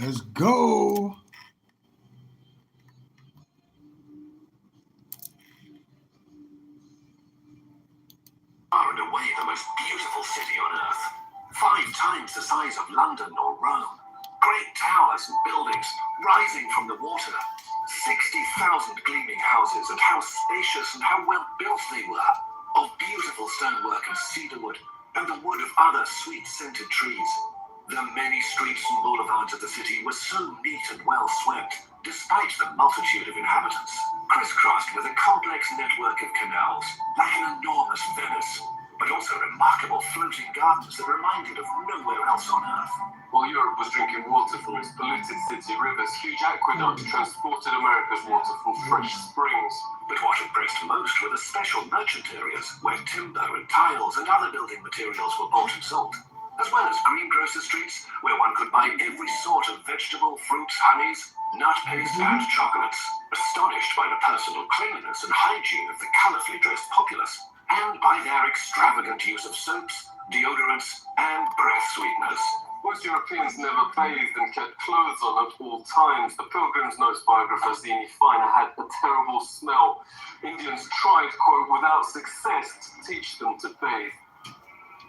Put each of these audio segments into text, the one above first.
Let's go. Far and away the most beautiful city on earth. 5 times the size of London or Rome. Great towers and buildings rising from the water. 60,000 gleaming houses, and how spacious and how well built they were. Of beautiful stonework and cedar wood, and the wood of other sweet-scented trees. The many streets and boulevards of the city were so neat and well swept, despite the multitude of inhabitants, crisscrossed with a complex network of canals, like an enormous Venice, but also remarkable floating gardens that reminded of nowhere else on earth. While Europe was drinking water from its polluted city rivers, huge aqueducts transported America's water from fresh springs. But what impressed most were the special merchant areas, where timber and tiles and other building materials were bought and sold, as well as greengrocer streets, where one could buy every sort of vegetable, fruits, honeys, nut paste, and chocolates, astonished by the personal cleanliness and hygiene of the colourfully dressed populace, and by their extravagant use of soaps, deodorants, and breath sweeteners. Most Europeans never bathed and kept clothes on at all times. The Pilgrim's Notes biographer Zini Feiner had a terrible smell. Indians tried, quote, without success to teach them to bathe.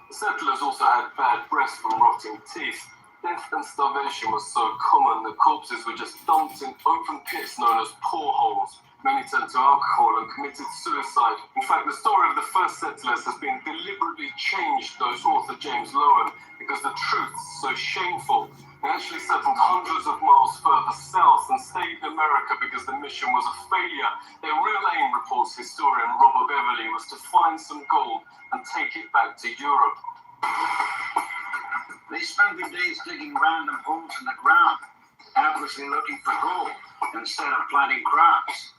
The settlers also had bad breath from rotting teeth. Death and starvation was so common that corpses were just dumped in open pits known as poreholes. Many turned to alcohol and committed suicide. In fact, the story of the first settlers has been deliberately changed, notes author James Lowen, because the truth's so shameful. They actually settled hundreds of miles further south and stayed in America because the mission was a failure. Their real aim, reports historian Robert Beverly, was to find some gold and take it back to Europe. They spent their days digging random holes in the ground, obviously looking for gold instead of planting crops.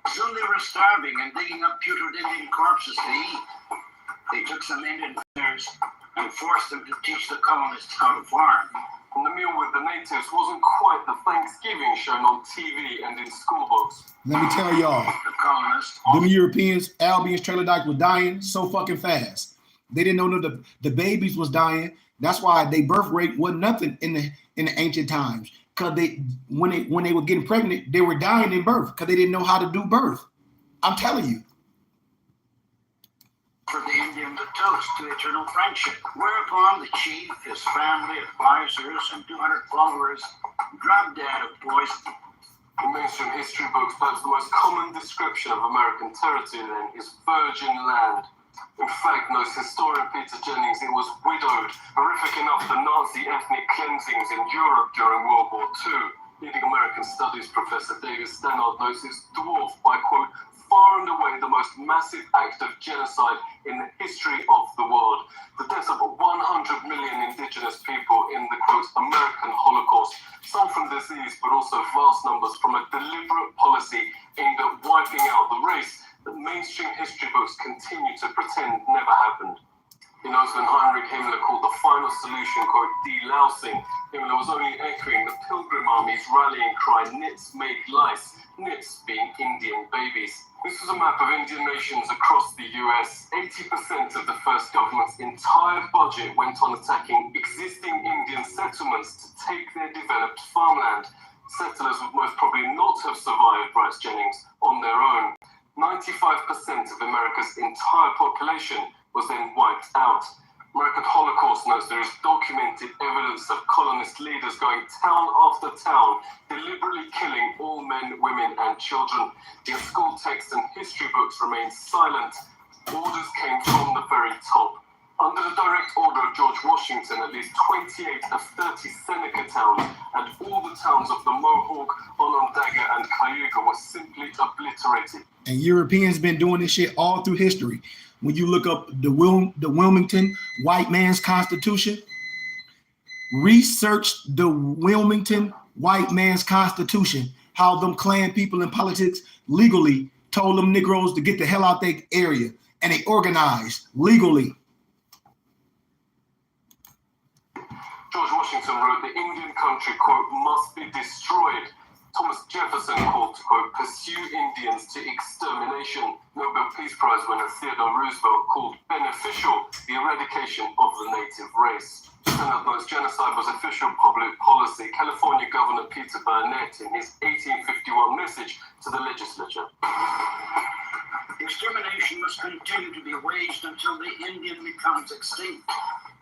Soon they were starving and digging up putrid Indian corpses to eat. They took some Indian farmers and forced them to teach the colonists how to farm. And the meal with the natives wasn't quite the Thanksgiving shown on TV and in school books. Let me tell y'all, The colonists, them Europeans, Albions, trailer dykes were dying so fucking fast. They didn't know that the babies was dying. That's why their birth rate wasn't nothing in the ancient times. Because when they were getting pregnant, they were dying in birth because they didn't know how to do birth. I'm telling you. for the Indian to toast to eternal friendship. Whereupon the chief, his family, advisors, and 200 followers drugged dead of poison. In mainstream history books, perhaps the most common description of American territory then is virgin land. In fact, notes historian Peter Jennings, it was widowed, horrific enough the Nazi ethnic cleansings in Europe during World War II. Leading American studies professor David Stannard notes it's dwarfed by, quote, far and away the most massive act of genocide in the history of the world. The deaths of 100 million indigenous people in the, quote, American Holocaust, some from disease, but also vast numbers from a deliberate policy aimed at wiping out the race that mainstream history books continue to pretend never happened. He knows when Heinrich Himmler called the final solution, quote, delousing, Himmler was only echoing the Pilgrim Army's rallying cry, nits make lice, nits being Indian babies. This was a map of Indian nations across the US. 80% of the first government's entire budget went on attacking existing Indian settlements to take their developed farmland. Settlers would most probably not have survived, writes Jennings, on their own. 95% of America's entire population was then wiped out. American Holocaust notes there is documented evidence of colonist leaders going town after town, deliberately killing all men, women, and children. Yet school texts and history books remain silent. Orders came from the very top. Under the direct order of George Washington, at least 28 of 30 Seneca towns and all the towns of the Mohawk, Onondaga, and Cayuga were simply obliterated. And Europeans been doing this shit all through history. When you look up the Wilmington white man's constitution, research the Wilmington white man's constitution, how them Klan people in politics legally told them Negroes to get the hell out their area, and they organized legally. George Washington wrote, the Indian country, quote, must be destroyed. Thomas Jefferson called to, quote, pursue Indians to extermination. Nobel Peace Prize winner Theodore Roosevelt called beneficial the eradication of the native race. insistent that both genocide was official public policy, California Governor Peter Burnett, in his 1851 message to the legislature, extermination must continue to be waged until the Indian becomes extinct.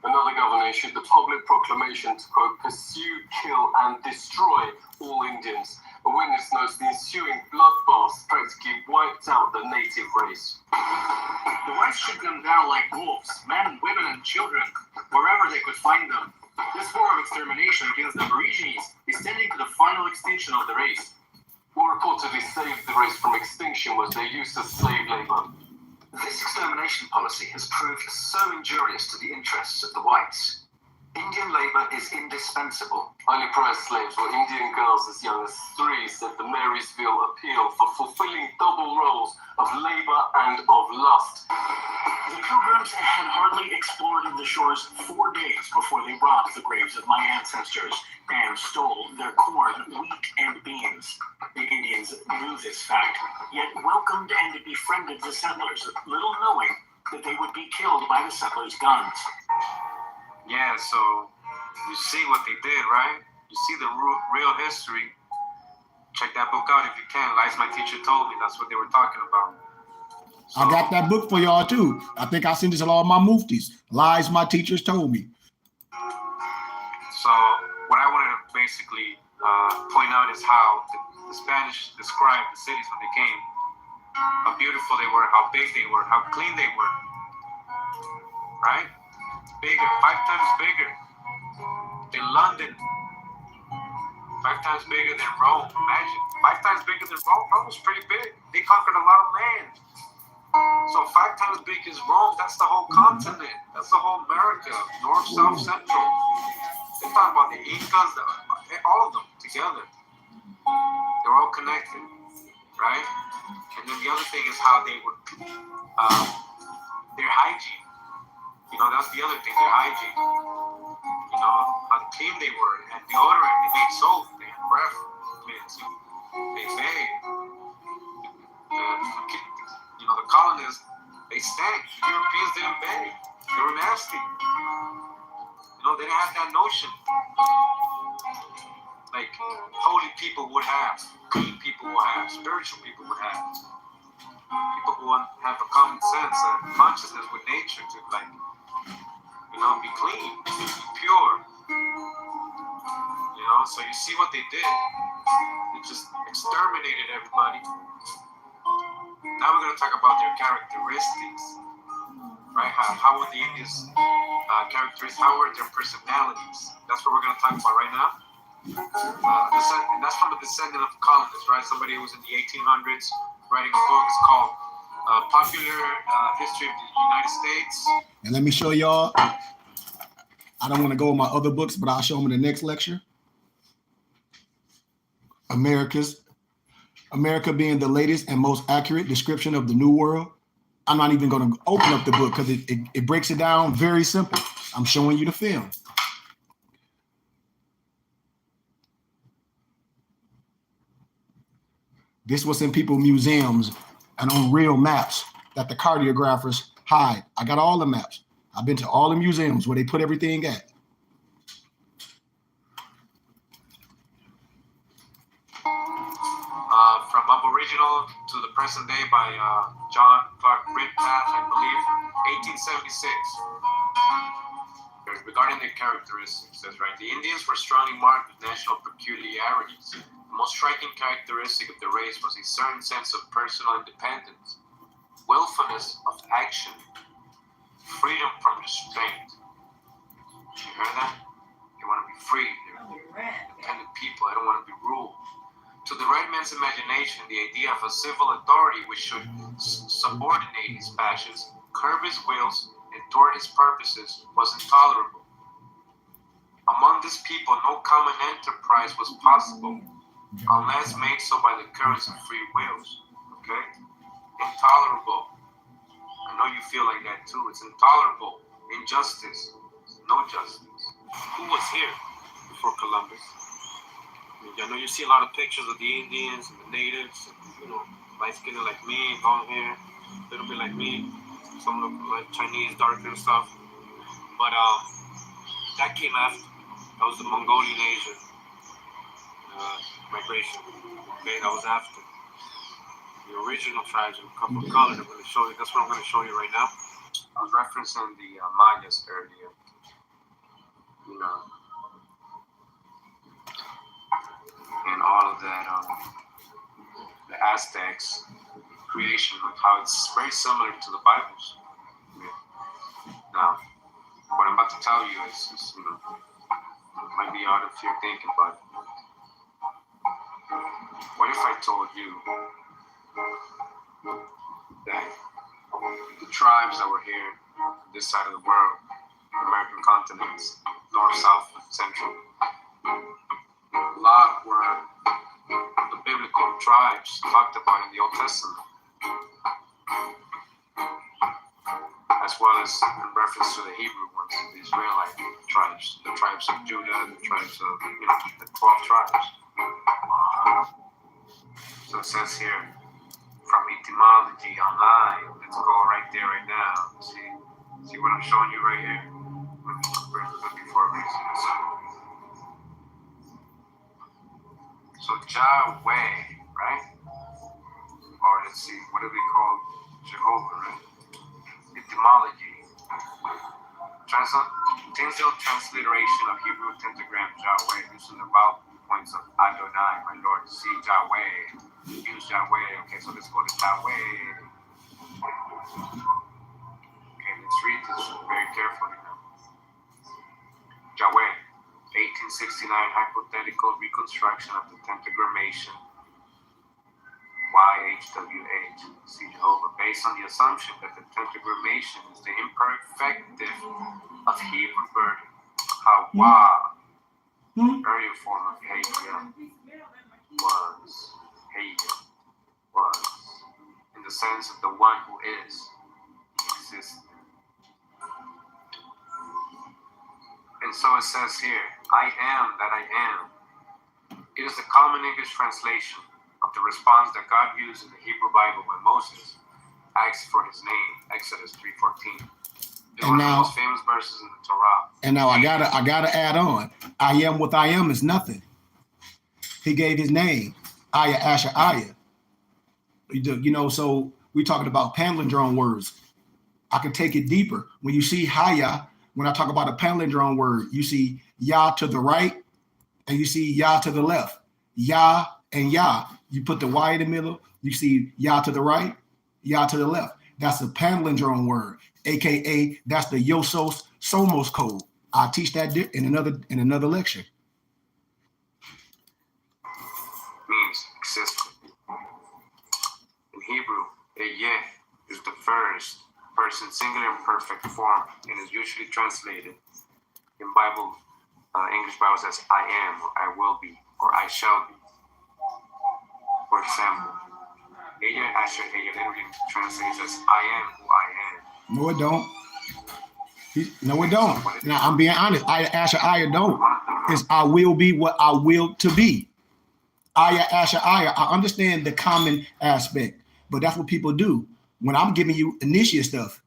another governor issued the public proclamation to, quote, pursue, kill, and destroy all Indians. A witness notes the ensuing bloodbath practically wiped out the native race. The whites should come down like wolves, men, women, and children, wherever they could find them. This war of extermination against the Aborigines is tending to the final extinction of the race. What reportedly saved the race from extinction was their use of slave labor. This extermination policy has proved so injurious to the interests of the whites. Indian labor is indispensable. Highly prized slaves were Indian girls as young as 3, said the Marysville Appeal, for fulfilling double roles of labor and of lust. The Pilgrims had hardly explored the shores 4 days before they robbed the graves of my ancestors and stole their corn, wheat, and beans. The Indians knew this fact, yet welcomed and befriended the settlers, little knowing that they would be killed by the settlers' guns. Yeah, so you see what they did, right? You see the real history. Check that book out if you can. Lies My Teacher Told Me. That's what they were talking about. So, I got that book for y'all too. I think I sent this to all my muftis. Lies My Teachers Told Me. So what I wanted to basically point out is how the Spanish described the cities when they came. How beautiful they were, how big they were, how clean they were. Right? Bigger, 5 times bigger than London. 5 times bigger than Rome. Imagine, 5 times bigger than Rome. Rome was pretty big. They conquered a lot of land. So 5 times big as Rome, that's the whole continent. That's the whole America, North, South, Central. They're talking about the Incas, all of them together. They're all connected, right? And then the other thing is how they would, their hygiene. You know, that's the other thing, their hygiene. You know, how clean they were. They had deodorant, they made soap, they had breath mints, they bathed. You know, the colonists, they stank. Europeans didn't bathe. They were nasty. You know, they didn't have that notion. Like, holy people would have, clean people would have, spiritual people would have. People who have a common sense and consciousness with nature to, like, you know, be clean, be pure. You know, so you see what they did. They just exterminated everybody. Now we're going to talk about their characteristics, right? How were the Indians' characteristics? How were their personalities? That's what we're going to talk about right now. And that's from a descendant of colonists, right? Somebody who was in the 1800s writing a book. It's called Popular History of the United States. And let me show y'all. I don't want to go with my other books, but I'll show them in the next lecture. America being the latest and most accurate description of the New World. I'm not even going to open up the book because it breaks it down very simple. I'm showing you the film. This was in people's museums and on real maps that the cartographers hide. I got all the maps. I've been to all the museums where they put everything at. From Aboriginal to the present day by John Clark Ridpath, I believe, 1876. Regarding their characteristics, that's right. The Indians were strongly marked with national peculiarities. The most striking characteristic of the race was a certain sense of personal independence, willfulness of action, freedom from restraint. You hear that? They want to be free. They're independent people. They don't want to be ruled. To the red man's imagination, the idea of a civil authority which should subordinate his passions, curb his wills, and thwart his purposes was intolerable. Among this people, no common enterprise was possible unless made so by the currents of free wills. Okay? Intolerable. I know you feel like that too. It's intolerable. Injustice. No justice. Who was here before Columbus? I know you see a lot of pictures of the Indians and the natives, you know, light-skinned like me, long hair, a little bit like me. Some look like Chinese, darker and stuff. But that came after. That was the Mongolian Asia migration. Okay, that was after. The original tribes of couple of colors. I'm going to show you. That's what I'm going to show you right now. I was referencing the Mayas earlier. You know, and all of that. The Aztecs creation of how it's very similar to the Bibles. Yeah. Now, what I'm about to tell you is you know, it might be out of your thinking, but what if I told you that the tribes that were here, this side of the world, American continents, north, south, central, a lot were the biblical tribes talked about in the Old Testament, as well as in reference to the Hebrew ones, the Israelite tribes, the tribes of Judah, the tribes of, you know, the 12 tribes. So it says here, from etymology online, let's go right there right now. See what I'm showing you right here? Before so Yahweh, right? Or let's see, what do we call Jehovah, right? Etymology. Tinsel transliteration of Hebrew pentagram Yahweh using the vowel points of Adonai, my Lord. See Yahweh. Use Yahweh. Okay, so let's go to Yahweh. Okay, let's read this very carefully now. Yahweh, 1869 hypothetical reconstruction of the tetragrammation YHWH. See Jehovah, based on the assumption that the tetragrammation is the imperfective of Hebrew verb Hawa, earlier form of Hegel was in the sense of the one who is, he exists. And so it says here, I am that I am. It is the common English translation of the response that God used in the Hebrew Bible when Moses asked for his name, Exodus 3:14. It's one of the most famous verses in the Torah. And now I gotta add on. I am what I am is nothing. He gave his name, Aya Asher Aya. You know, so we're talking about palindrome words. I can take it deeper. When you see Haya, when I talk about a palindrome word, you see Yah to the right and you see Yah to the left. Yah and Yah. You put the Y in the middle, you see Yah to the right, Yah to the left. That's a palindrome word, aka that's the Yosos Somos code. I'll teach that in another lecture. Means existence. In Hebrew, a yeh is the first person singular imperfect form and is usually translated in Bible, English Bible says I am, or I will be, or I shall be. For example, Aya Asher Aya literally translates as I am who I am. No, it don't. No, it don't. Now, I'm being honest. Aya Asher Aya don't. It's I will be what I will to be. Aya Asher Aya. I understand the common aspect, but that's what people do. When I'm giving you initiate stuff,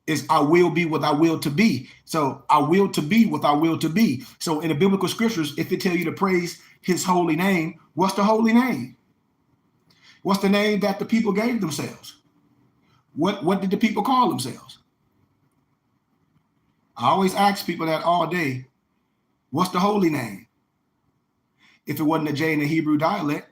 is I will be what I will to be. So I will to be what I will to be. So in the biblical scriptures, if it tell you to praise his holy name, what's the holy name? What's the name that the people gave themselves? What did the people call themselves? I always ask people that all day. What's the holy name? If it wasn't a J in the Hebrew dialect.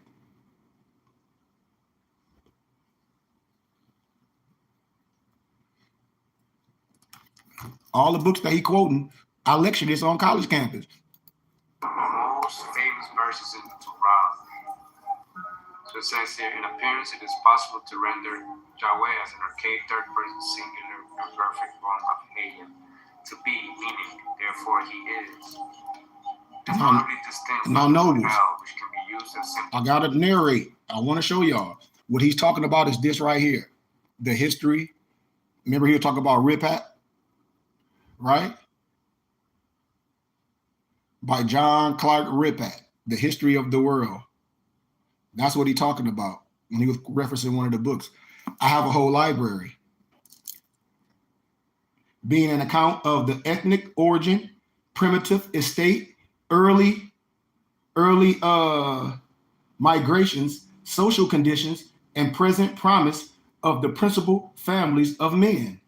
All the books that he quoting, I lecture this on college campus. Most famous verses in the Torah. So it says here, in appearance, it is possible to render Yahweh as an archaic third-person singular imperfect form of Hayim, to be, meaning, therefore he is. Totally distinct from Hell, which can be used as simple. I gotta narrate. I want to show y'all what he's talking about is this right here, the history. Remember he'll talk about Ripat, right? By John Clark Ripat, The History of the World. That's what he's talking about when he was referencing one of the books. I have a whole library. being an account of the ethnic origin, primitive estate, early migrations, social conditions, and present promise of the principal families of men,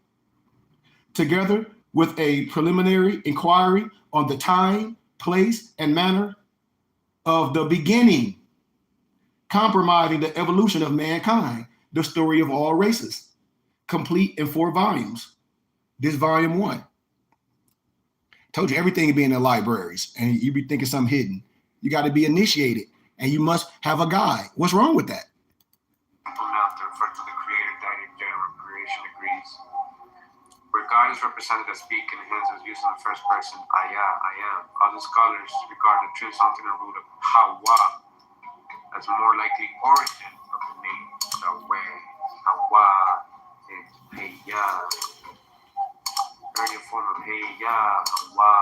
together with a preliminary inquiry on the time, place, and manner of the beginning, compromising the evolution of mankind, the story of all races, complete in 4 volumes. This volume 1. Told you everything be in the libraries, and you be thinking something hidden. You got to be initiated, and you must have a guide. What's wrong with that? Now to refer to the creator died in general creation agrees. Where God is represented as speaking and hence as using the first person, I am. Other scholars regard the transcendental root of Hawa as more likely origin of the name Yahweh. Hawa is Heya. Earlier form of Heya, Hawa,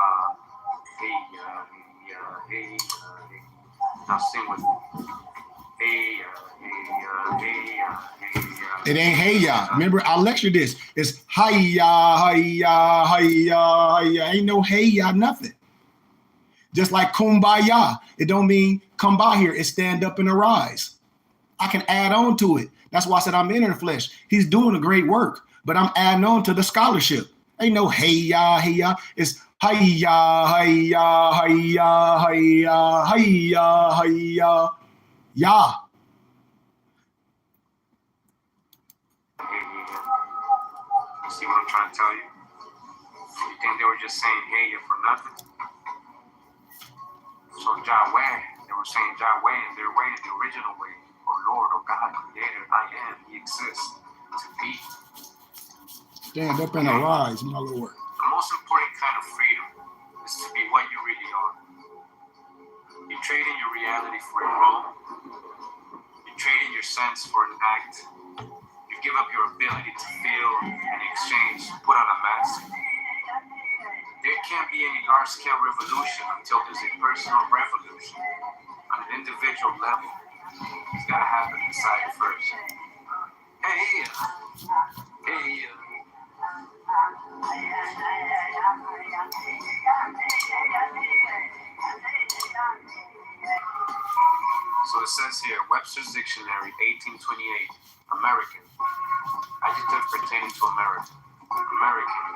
Heya, Heya, Heya, Heya. Now sing with me. Heya, Heya, Heya, Heya. It ain't hey ya. Remember, I lectured this. It's hi-ya, hi-ya, hi-ya, hi-ya. Ain't no hey ya, nothing. Just like kumbaya. It don't mean come by here. It's stand up and arise. I can add on to it. That's why I said I'm in the flesh. He's doing a great work, but I'm adding on to the scholarship. Ain't no hey ya, hey ya. It's hi-ya, hi-ya, hi-ya, hi-ya, hi-ya, hi-ya, ya. See what I'm trying to tell you? You think they were just saying hey for nothing? So Yahweh, they were saying Yahweh in their way, the original way. Or Lord, or God, Creator, I am, He exists, to be. Stand up and arise, my Lord. The most important kind of freedom is to be what you really are. You trade in your reality for a role. You trade in your sense for an act. You give up your ability to feel and in exchange put on a mask. There can't be any large-scale revolution until there's a personal revolution on an individual level. It's gotta happen inside first. Hey, hey. So it says here, Webster's Dictionary, 1828, American, adjective pertaining to America. American,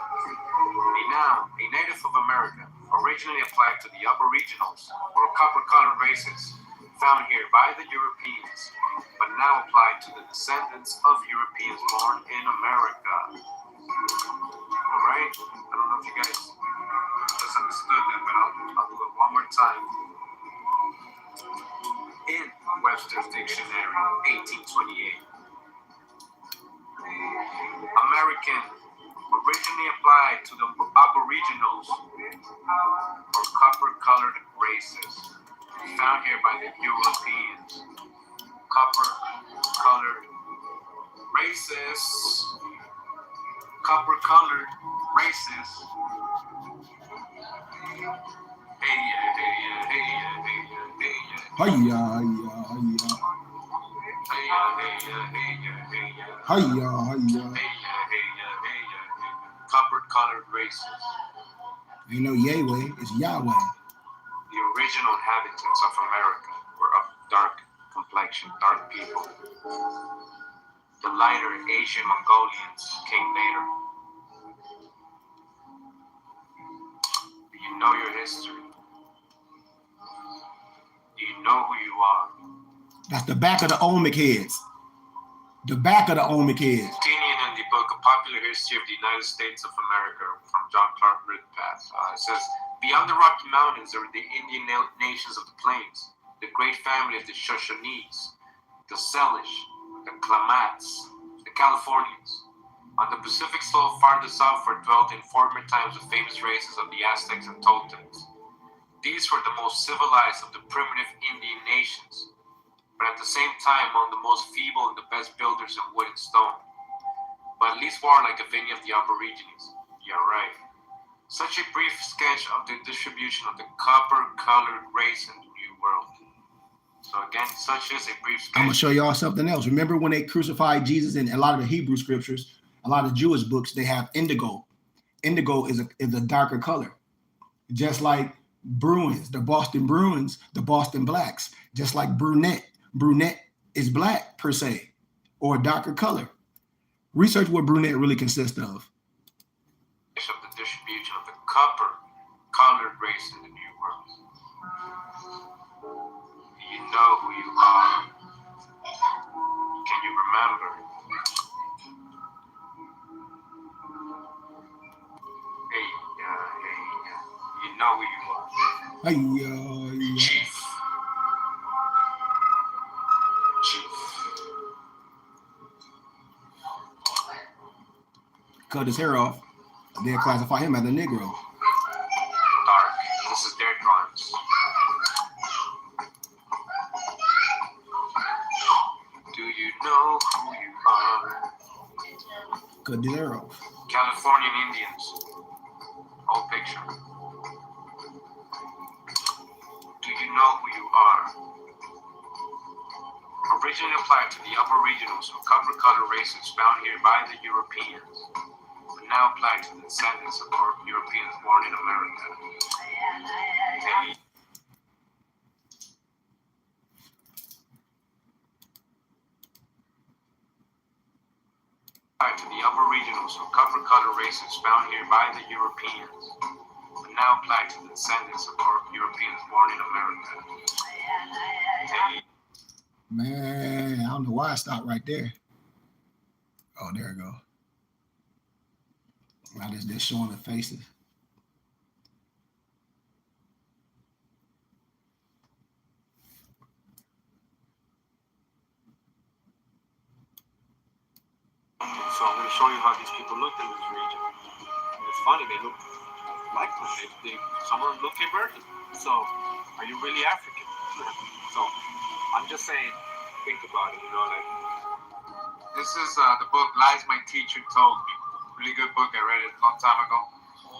a noun, a native of America, originally applied to the aboriginals or copper-colored races found here by the Europeans, but now applied to the descendants of Europeans born in America. All right? I don't know if you guys just understood that, but I'll do it one more time. In Webster's Dictionary, 1828, American, originally applied to the aboriginals or copper-colored races found here by the Europeans. Copper-colored races. Copper-colored races. Hey, hey, hey, hey, hey. Hiya, hiya, hiya. Hiya, hiya. Copper-colored races. Ain't no Yahweh, it's Yahweh. The original inhabitants of America were of dark complexion, dark people. The lighter Asian Mongolians came later. Do you know your history? Do you know who you are? That's the back of the Olmec heads. The back of the Olmec heads. Continuing in the book, A Popular History of the United States of America from John Clark Ridpath. It says, beyond the Rocky Mountains are the Indian nations of the plains, the great family of the Shoshones, the Salish, the Klamaths, the Californians. On the Pacific slope farther southward dwelt in former times the famous races of the Aztecs and Toltecs. These were the most civilized of the primitive Indian nations, but at the same time among the most feeble and the best builders in wood and stone, but at least warlike of any of the Aborigines. Yeah, right. Such a brief sketch of the distribution of the copper-colored race in the New World. So again, such is a brief sketch. I'm going to show y'all something else. Remember when they crucified Jesus in a lot of the Hebrew scriptures, a lot of Jewish books, they have indigo. indigo is a darker color. Just like Bruins, the Boston Bruins, the Boston Blacks. Just like brunette. Brunette is black per se, or a darker color. Research what brunette really consists of. Of the distribution of the colored race in the New World. You know who you are. Can you remember? Hey, you know who you are. Hey, Chief. Cut his hair off. They'll classify him as a Negro. Dark. This is their crimes. Do you know who you are? Cut his hair off. Californian Indians. Old picture. Do you know who you are? Originally applied to the Aboriginals or copper-colored races found here by the Europeans, but now applied to the descendants of Europeans born in America. Applied to the Aboriginals or copper-colored races found here by the Europeans, but now applied to the descendants of Europeans born in America. Man, I don't know why I stopped right there. Oh, there we go. I just showing the faces. So I'm going to show you how these people looked in this region. And it's funny, they look like them. Some of them look Cape So, are you really African? So, I'm just saying, think about it, like. This is the book Lies My Teacher Told Me. Really good book. I read it a long time ago.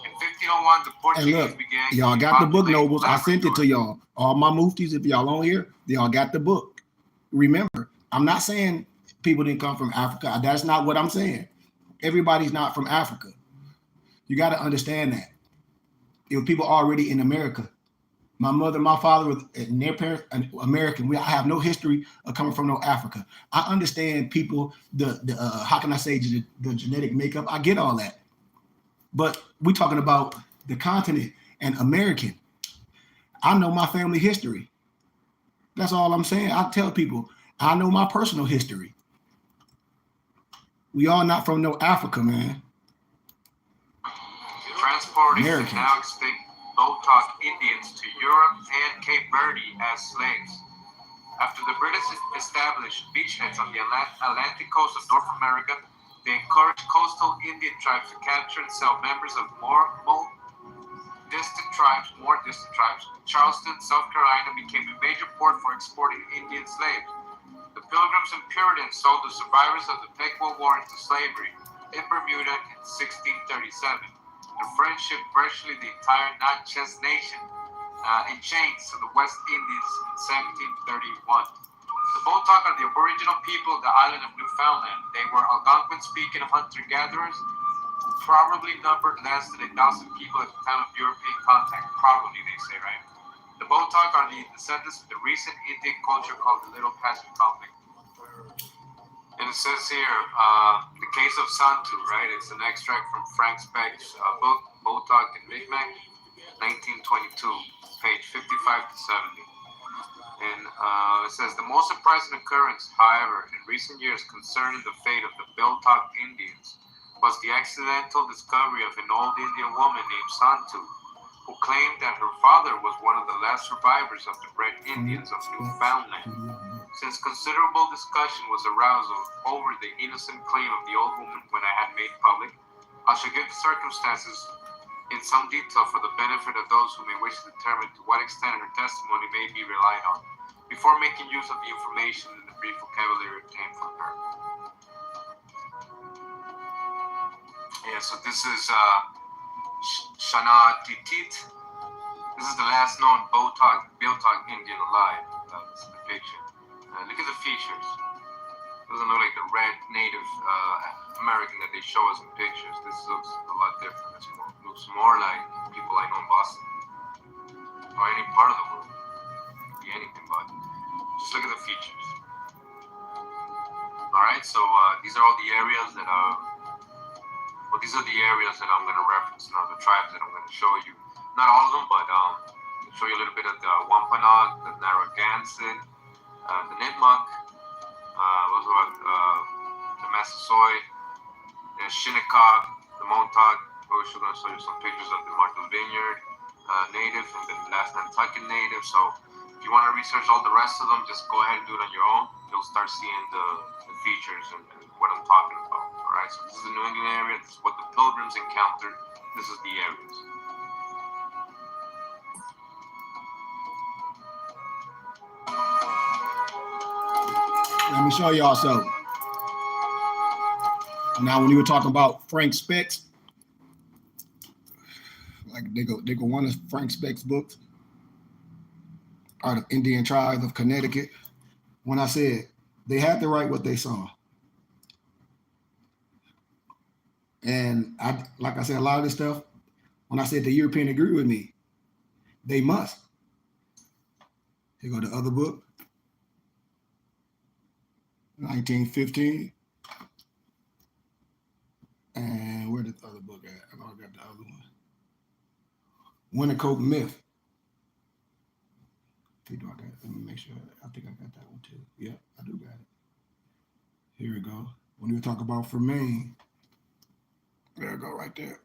In 1501, the Portuguese began. Y'all got the book, Nobles. I sent it to y'all. All my muftis, if y'all on here, y'all got the book. Remember, I'm not saying people didn't come from Africa. That's not what I'm saying. Everybody's not from Africa. You got to understand that. It was people already in America. My mother, my father, and their parents, American. I have no history of coming from no Africa. I understand people, how can I say, the genetic makeup. I get all that. But we're talking about the continent and American. I know my family history. That's all I'm saying. I tell people, I know my personal history. We all not from no Africa, man. Transporting the now extinct Botoc Indians to Europe and Cape Verde as slaves. After the British established beachheads on the Atlantic coast of North America, they encouraged coastal Indian tribes to capture and sell members of more distant tribes. Charleston, South Carolina became a major port for exporting Indian slaves. The Pilgrims and Puritans sold the survivors of the Pequot War into slavery in Bermuda in 1637. The French shipped virtually the entire Natchez Nation in chains to the West Indies in 1731. The Botoc are the Aboriginal people of the island of Newfoundland. They were Algonquin-speaking hunter-gatherers who probably numbered less than 1,000 people at the time of European contact. Probably, they say, right? The Botoc are the descendants of the recent Indian culture called the Little Patrick conflict. And it says here, the case of Santu, right? It's an extract from Frank Speck's book, Botoc and Mi'kmaq, 1922, page 55 to 70. And it says, the most surprising occurrence, however, in recent years concerning the fate of the Botoc Indians was the accidental discovery of an old Indian woman named Santu, who claimed that her father was one of the last survivors of the Red Indians of Newfoundland. Since considerable discussion was aroused over the innocent claim of the old woman when I had made public, I shall give the circumstances in some detail for the benefit of those who may wish to determine to what extent her testimony may be relied on, before making use of the information in the brief vocabulary obtained from her. Yeah, so this is Shana Titit. This is the last known Botoc Indian alive. That's the picture. Look at the features. Doesn't look like the red native American that they show us in pictures. This looks a lot different. Looks more like people I know in Boston or any part of the world. Could be anything, but just look at the features. All right, so these are all the areas that these are the areas that I'm going to reference now, the tribes that I'm going to show you. Not all of them, but I'll show you a little bit of the Wampanoag, the Narragansett, the Nipmuc, the Massasoit, the Shinnecock, the Montauk. We're also going to show you some pictures of the Martha's Vineyard native and the last Nantucket native. So if you want to research all the rest of them, just go ahead and do it on your own. You'll start seeing the features and what I'm talking about. All right, so this is the New England area. This is what the Pilgrims encountered. This is the areas. Let me show y'all something. Now, when you were talking about Frank Speck's, like they go one of Frank Speck's books, Art of Indian Tribes of Connecticut. When I said they had to write what they saw, and like I said, a lot of this stuff. When I said the European agree with me, they must. Here go the other book, 1915. And where did the other book at? I know I got the other one. Winnicott Myth. Let me make sure. I think I got that one too. Yep, I do got it. Here we go. When we talk about Fermain, there we go right there.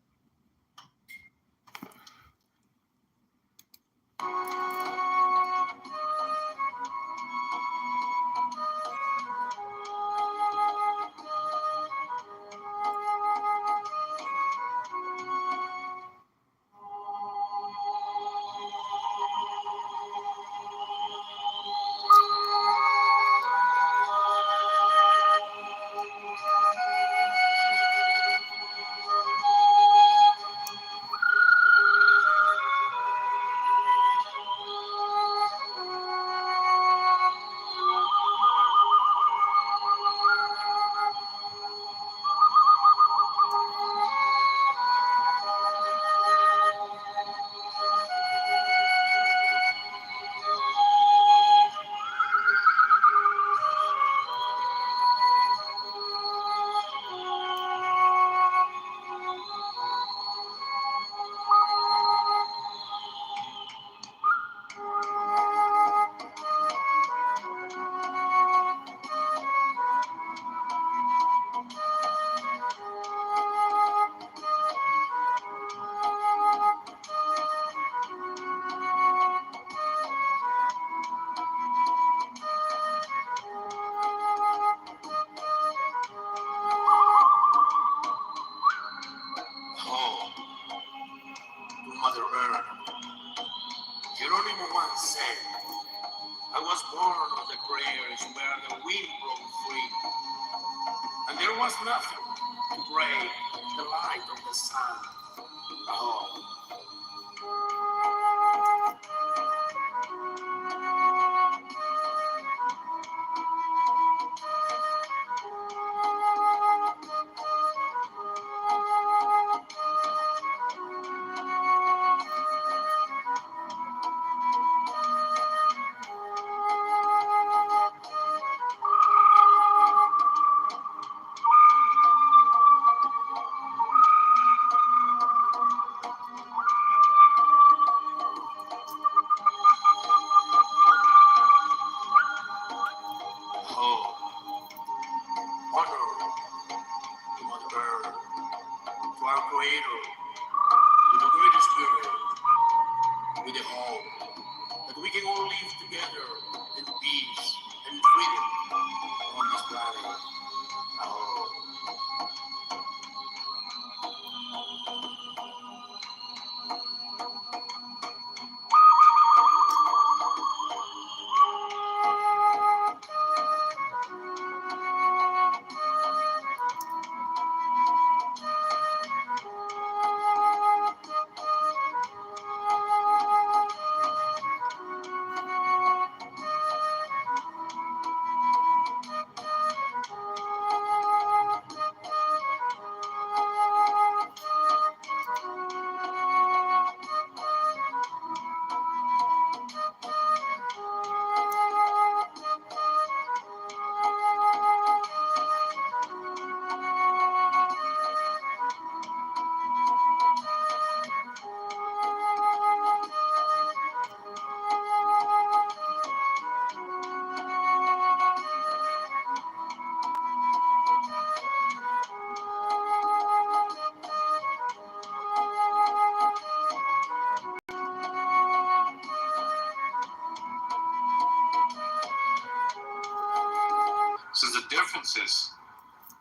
since the differences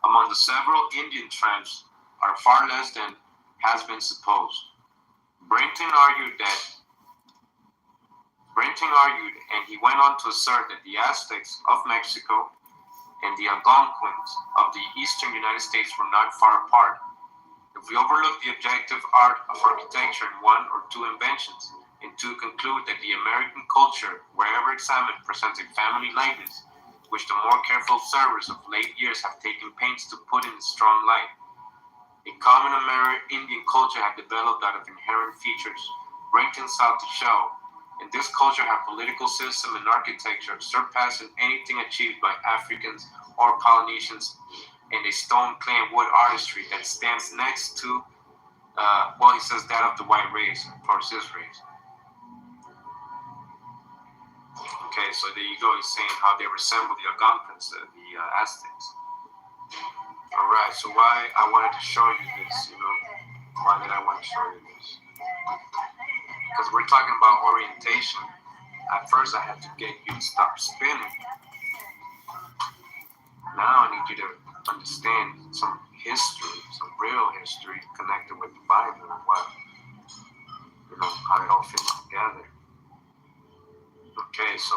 among the several Indian tribes are far less than has been supposed. Brenton argued, and he went on to assert that the Aztecs of Mexico and the Algonquins of the eastern United States were not far apart. If we overlook the objective art of architecture in one or two inventions, and to conclude that the American culture, wherever examined, presents a family likeness, which the more careful observers of late years have taken pains to put in a strong light. A common Indian culture had developed out of inherent features Brenton sought to show, and this culture had political system and architecture surpassing anything achieved by Africans or Polynesians, and a stone, clay, and wood artistry that stands next to, he says that of the white race, towards his race. Okay, so there you go. He's saying how they resemble the Algonquins, the Aztecs. All right, so why I wanted to show you this, why did I want to show you this? Because we're talking about orientation. At first, I had to get you to stop spinning. Now I need you to understand some history, some real history connected with the Bible and what, how it all fits together. Okay, so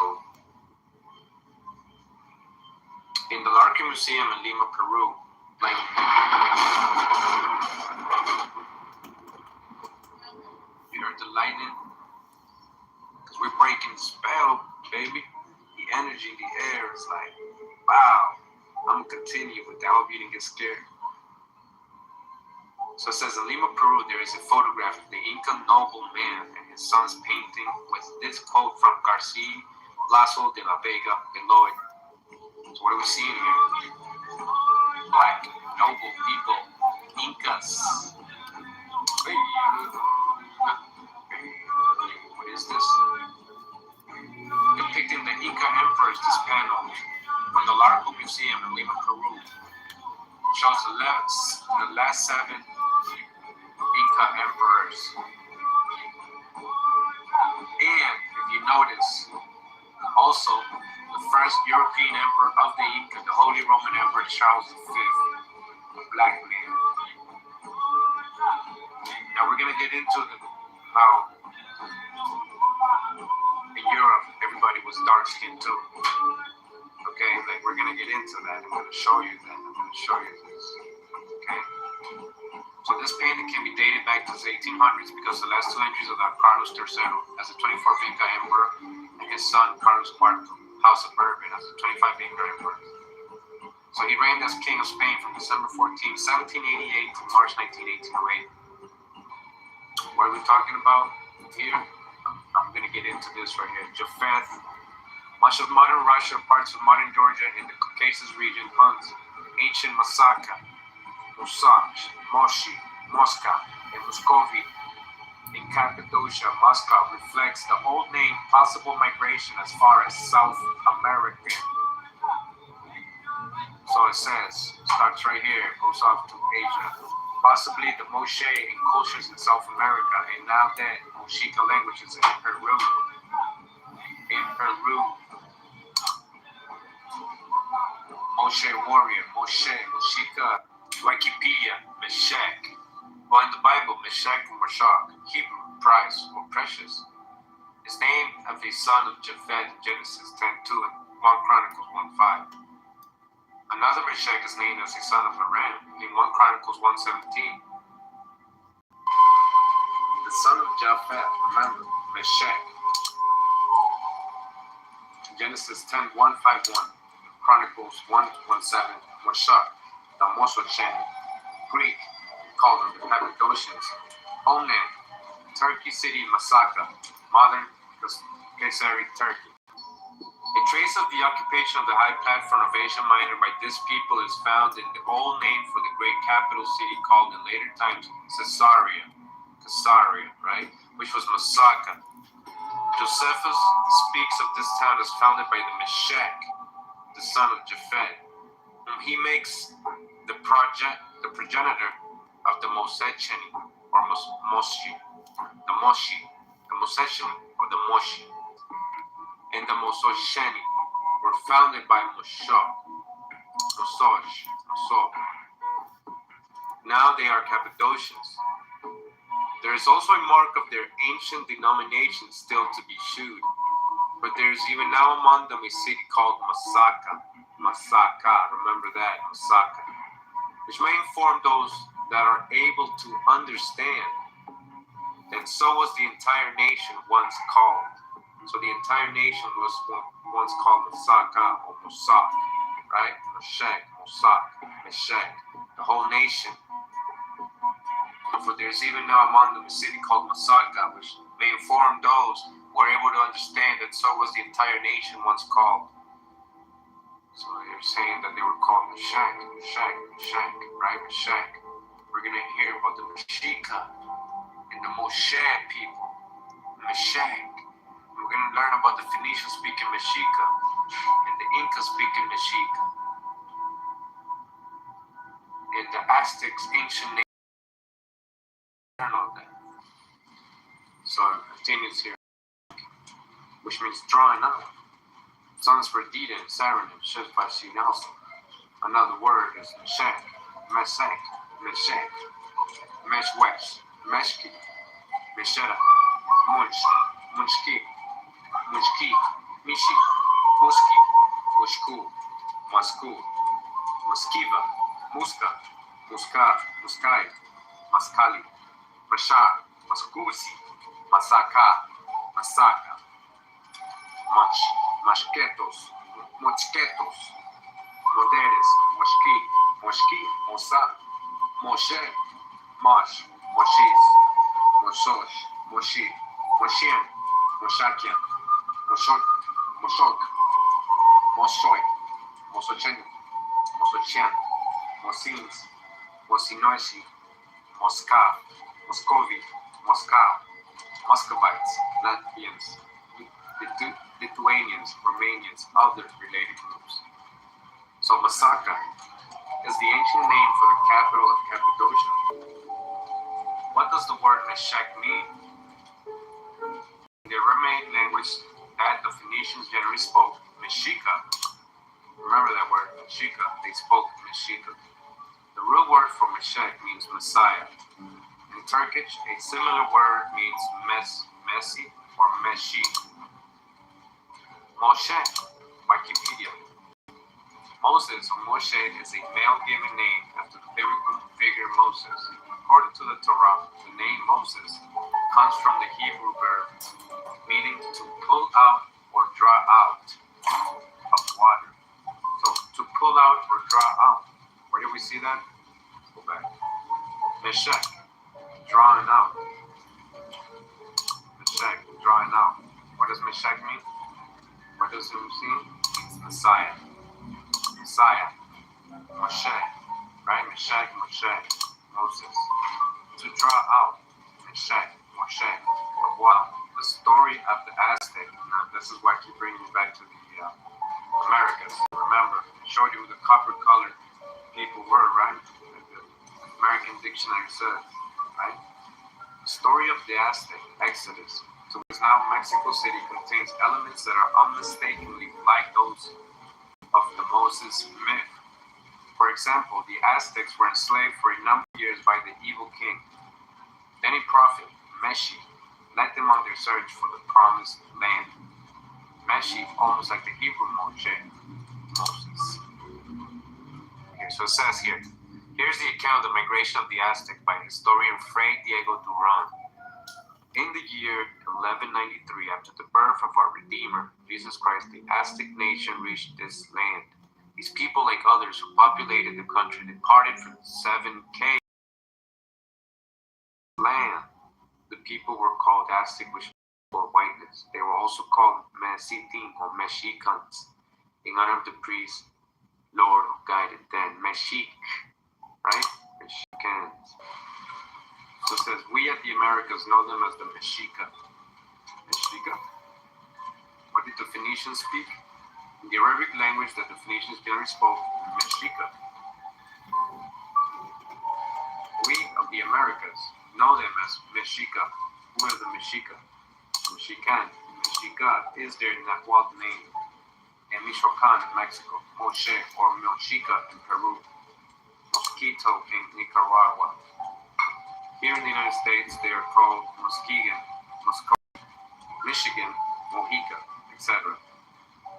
in the Larkin Museum in Lima, Peru, you heard the lightning? Because we're breaking the spell, baby. The energy, the air is like, wow. I'm gonna continue with that. I hope you didn't get scared. So it says in Lima, Peru, there is a photograph of the Inca nobleman and his son's painting with this quote from Garcia Lasso de la Vega below it. So what are we seeing here? Black, noble people, Incas. Hey. What is this? Depicting the Inca emperors, this panel from the Larco Museum in Lima, Peru, shows the last 7 Inca emperors. And if you notice, also the first European emperor of the Inca, the Holy Roman Emperor Charles V, a black man. Now we're gonna get into how in Europe everybody was dark skinned too. Okay, we're gonna get into that. I'm gonna show you that. I'm gonna show you this. Okay. So this painting can be dated back to the 1800s because the last 2 entries of Carlos III as the 24th Inca Emperor and his son Carlos IV, House of Bourbon, as the 25th Inca Emperor. So he reigned as King of Spain from December 14, 1788 to March 19, 1808. What are we talking about here? I'm gonna get into this right here. Japheth. Much of modern Russia, parts of modern Georgia, and the Caucasus region, Huns, ancient Masaka, Musaj, Moshi, Moscow, and Muscovy in Cappadocia, Moscow reflects the old name possible migration as far as South America. So it says, starts right here, goes off to Asia. Possibly the Moshe and cultures in South America, and now that Moshika languages in Peru. Moshe warrior, Moshe, Moshika, Wikipedia, Meshach. Well, in the Bible, Meshach and Meshach, Hebrew, prize or precious, is named after a son of Japheth in Genesis 10:2 and 1 Chronicles 1:5. Another Meshach is named as a son of Haran in 1 Chronicles 1:17. The son of Japheth, remember, Meshach. Genesis 10:151. Chronicles 1:17, Meshach, the Mosocheni, Greek, called them the Cappadocians, Onan, Turkey city Masaka, modern Kayseri, Turkey. A trace of the occupation of the high platform of Asia Minor by this people is found in the old name for the great capital city called in later times Caesarea, right, which was Masaka. Josephus speaks of this town as founded by the Meshach, the son of Japheth, whom he makes the progenitor of the Mosecheni, or Moshi, the Mosecheni, or the Moshi, and the Mosocheni were founded by Moshe, now they are Cappadocians. There is also a mark of their ancient denomination still to be shewed, but there is even now among them a city called Masaka. Masaka, remember that, Masaka, which may inform those that are able to understand that so was the entire nation once called. So the entire nation was once called Masaka or Mosak, right? Meshek, Mosak, Meshek, the whole nation. For there is even now among them a city called Masaka, which may inform those who are able to understand that so was the entire nation once called. So they're saying that they were called Meshek, Meshek, Meshek, right? Meshek. We're going to hear about the Meshika and the Moshe people, Meshek. We're going to learn about the Phoenicians speaking Meshika and the Incas speaking Meshika and the Aztecs ancient name. Learn all that. So it continues here, which means drawing out. Sons for Dida and Saturn and Shiv by C. Nelson. Another word is Meshek, Mesek, Meshek, Meshwesh, Meshki, Meshera, Munch, Munchki, Munchki, Mishi, Muski, Mushku, Musku, Muskiva, Muska, Muskar, Muskai, Maskali, Mashar, Maskusi, Masaka, Masaka, Mach, Mashketos, Mochketos, Moderes, Moshki, Moshki, Mosa, Moshe, Mosh, Moshis, Moshosh, Moshi, Moshian, Moshakian, Moshok, Moshok, Moshoy, Mosochen, Mosochian, Mosins, Mosinoishi, Moscav, Moscovi, Moscow, Muscovites, Latvians, Lithuanians, Romanians, other related groups. So Masaka is the ancient name for the capital of Cappadocia. What does the word Meshek mean? In the Aramaic language that the Phoenicians generally spoke, Meshika. Remember that word, Meshika, they spoke Meshika. The real word for Meshek means Messiah. In Turkish, a similar word means Messi, or Meshi. Moshe, Wikipedia. Moses or Moshe is a male given name after the biblical figure Moses. According to the Torah, the name Moses comes from the Hebrew verb meaning to pull out or draw out of water. So to pull out or draw out. Where do we see that? Let's go back. Meshek, drawing out. Meshek, drawing out. What does Meshek mean? What does it mean? It's Messiah. Messiah. Moshe. Right? Meshek, Moshe. Moses. To draw out. Meshek, Moshe. But what? The story of the Aztec. Now, this is why I keep bringing you back to the Americas. Remember, I showed you who the copper-colored people were, right? The American dictionary says, right? The story of the Aztec Exodus to what is now Mexico City contains elements that are unmistakably like those of the Moses myth. For example, the Aztecs were enslaved for a number of years by the evil king. Then a prophet, Meshi, led them on their search for the promised land. Meshi, almost like the Hebrew Moshe, Moses. Okay, so it says here, here's the account of the migration of the Aztec by historian Fray Diego Duran. In the year 1193, after the birth of our Redeemer, Jesus Christ, the Aztec nation reached this land. These people, like others who populated the country, departed from the 7K land. The people were called Aztec, which for whiteness. They were also called Mesitin or Mexicans, in honor of the priest, Lord who guided them, Mexic, right? Mexicans. So it says, we at the Americas know them as the Mexica. Mexica. What did the Phoenicians speak? In the Arabic language that the Phoenicians generally spoke, Mexica. We of the Americas know them as Mexica. Who are the Mexica? Mexican. Mexica is their Nahuatl name. And Michoacan in Mexico. Moshe or Mexica in Peru. Mosquito in Nicaragua. Here in the United States, they are called Muskegon, Muskogee, Michigan, Mohica, etc.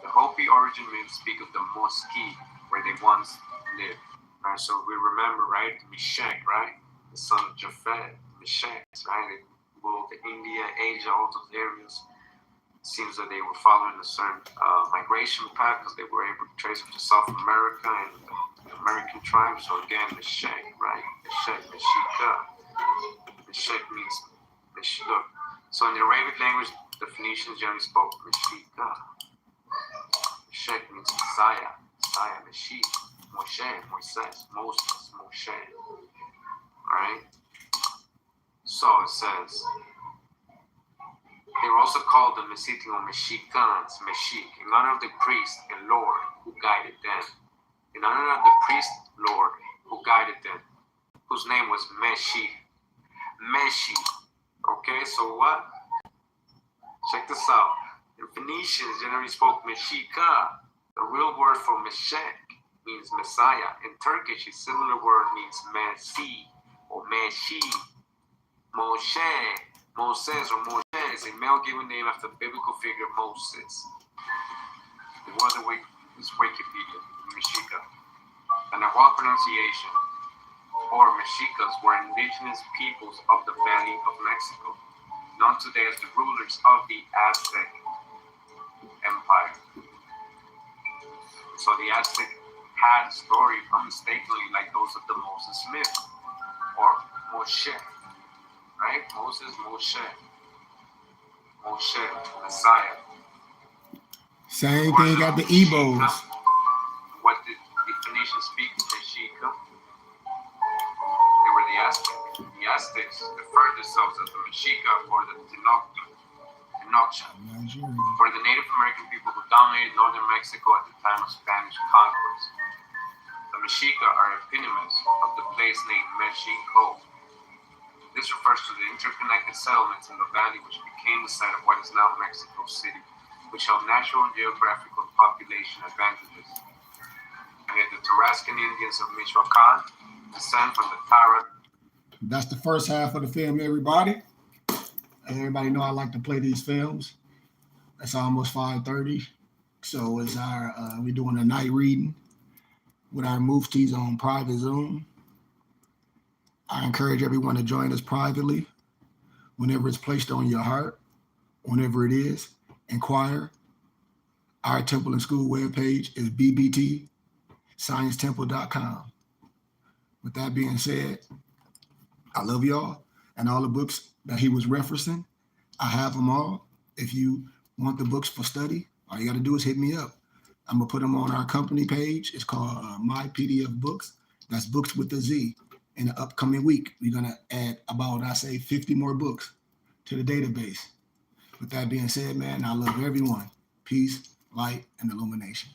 The Hopi origin myths speak of the Muskie, where they once lived. Right, so we remember, right, Meshach, right, the son of Japhet, Meshach, right, they ruled India, Asia, all those areas. It seems that they were following a certain migration path because they were able to trace it to South America and the American tribes. So again, Meshach, right, Meshach, Mexica. Meshach means look. So in the Arabic language, the Phoenicians generally spoke Mexica. Meshach means Messiah, Meshach, Moshe, Moises, Moses, Moshe. Alright? So it says, they were also called the Mesiti or Meshicans, Meshik, in honor of the priest and Lord who guided them. In honor of the priest, Lord who guided them, whose name was Meshi. Okay, so what? Check this out. The Phoenicians generally spoke Meshika. The real word for Meshach means Messiah. In Turkish, a similar word means Messi or Meshi. Moshe, Moses or Moshe is a male given name after the biblical figure Moses. The word is Wikipedia, Mexica. And the raw pronunciation, or Mexicas, were indigenous peoples of the Valley of Mexico, known today as the rulers of the Aztec Empire. So the Aztec had a story unmistakably like those of the Moses myth, or Moshe, right? Moses, Moshe, Messiah. Same thing got the Igbos. What did the Phoenicians speak Mexica? They were the Aztecs. The Aztecs referred themselves as the Mexica or the Tenochtitlan, were the Native American people who dominated northern Mexico at the time of Spanish conquest. The Mexica are eponyms of the place named Mexico. This refers to the interconnected settlements in the valley which became the site of what is now Mexico City, which held natural and geographical population advantages. And yet the Tarascan Indians of Michoacan descend from the Tara. That's the first half of the film, everybody. Everybody know I like to play these films. It's almost 5:30. So it's we're doing a night reading with our muftis on private Zoom. I encourage everyone to join us privately whenever it's placed on your heart, whenever it is. Inquire. Our Temple and School webpage is bbtsciencetemple.com. With that being said, I love y'all and all the books that he was referencing. I have them all. If you want the books for study, all you got to do is hit me up. I'm going to put them on our company page. It's called My PDF Books. That's books with a Z. In the upcoming week, we're going to add about, 50 more books to the database. With that being said, man, I love everyone. Peace, light, and illumination.